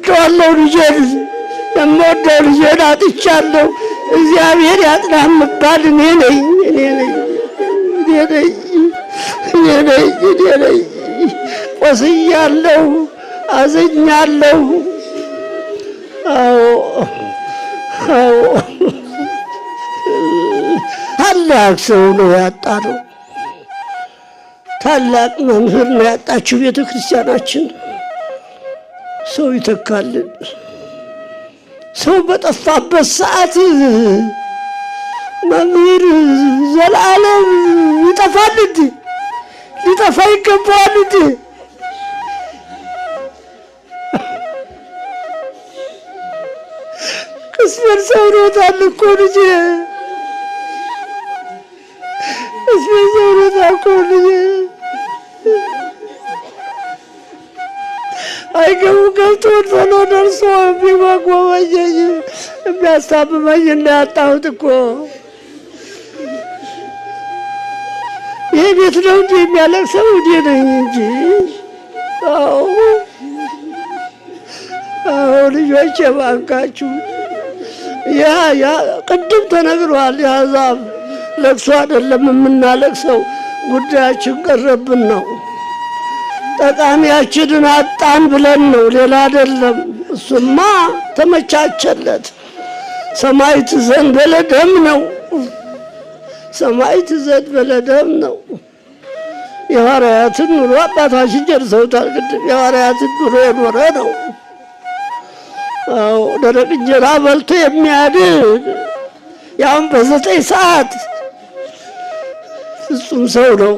እወደዋለሁ ልጄን የምወደው ልጄን አጥቻለሁ። እግዚአብሔር ያጽናህ የምባል እኔ ነኝ። ቆስያለሁ፣ አዝኛለሁ። አዎ ታላቅ ሰው ነው ያጣነው። ታላቅ መምህር ነው ያጣችው ቤተ ክርስቲያናችን። ሰው ይተካልን። ሰው በጠፋበት ሰዓት መምህር ዘላለም ይጠፋል እንዴ? ሊጠፋ ይገባዋል እንዴ? ቅስሜን ሰብሮታል እኮ ልጄ፣ ቅስሜን ሰብሮታል እኮ ልጄ። አይገቡ ገብቶ ቶሎ ደርሶ የሚጓጓዘኝ የሚያስታምመኝ እና ያጣሁት እኮ ይሄ ቤት ነው እንጂ የሚያለቅሰው እኔ ነኝ እንጂ። አዎ ልጆቼ እባካችሁ፣ ያ ቅድም ተነግሯል። የአሕዛብ ለቅሶ አይደለም የምናለቅሰው፣ ጉዳያችን ቀረብን ነው። ጠቃሚያችንን አጣን ብለን ነው፣ ሌላ አይደለም። እሱማ ተመቻቸለት። ሰማዕት ዘእንበለ ደም ነው፣ ሰማዕት ዘእንበለ ደም ነው። የሐዋርያትን ኑሮ አባታችን ጨርሰውታል። ቅድም የሐዋርያትን ኑሮ የኖረ ነው። አዎ ደረቅ እንጀራ በልቶ የሚያድር ያውም በ9 ሰዓት ፍጹም ሰው ነው።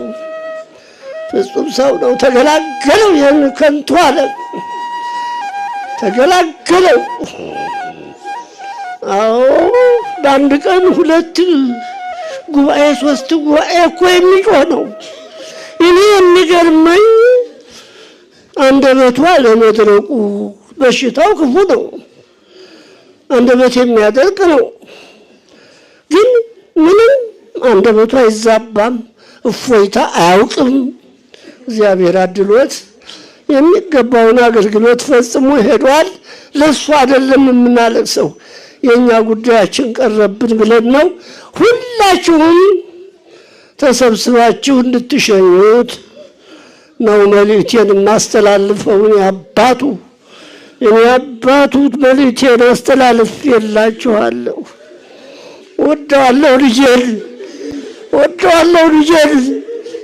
ፍጹም ሰው ነው። ተገላገለው። ይህን ከንቱ ዓለም ተገላገለው። አዎ በአንድ ቀን 2 ጉባኤ 3 ጉባኤ እኮ የሚጮህ ነው። እኔ የሚገርመኝ አንደበቷ ለመድረቁ በሽታው ክፉ ነው። አንደበት የሚያደርቅ ነው። ግን ምንም አንደበቷ አይዛባም፣ እፎይታ አያውቅም። እግዚአብሔር አድሎት የሚገባውን አገልግሎት ፈጽሞ ሄዷል። ለሱ አይደለም የምናለቅሰው፣ የኛ ጉዳያችን ቀረብን ብለን ነው። ሁላችሁም ተሰብስባችሁ እንድትሸኙት ነው መልእክቴን የማስተላልፈው። እኔ አባቱ መልእክቴን አስተላልፌላችኋለሁ። ወደዋለሁ ልጄን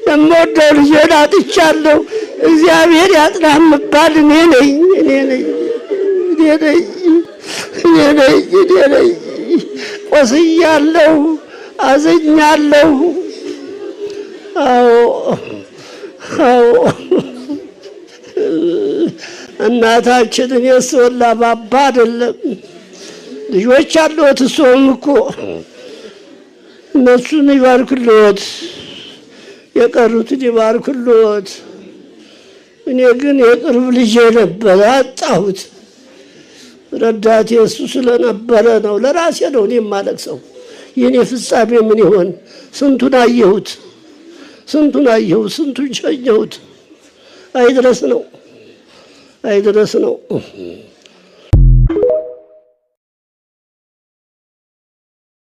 የምወደው ልጄን አጥቻለሁ። እግዚአብሔር ያጽናህ የምባል እኔ ነኝ። ቆስያለሁ፣ አዝኛለሁ። አዎ እናታችንን የስወላ ባባ አይደለም ልጆች አሉት። እሱም እኮ እነሱን ይባርክልዎት፣ የቀሩትን ይባርክልዎት። እኔ ግን የቅርብ ልጄ ነበር አጣሁት። ረዳቴ እሱ ስለነበረ ነው። ለራሴ ነው እኔ የማለቅሰው። የኔ ፍጻሜ ምን ይሆን? ስንቱን አየሁት፣ ስንቱን ሸኘሁት። አይድረስ ነው።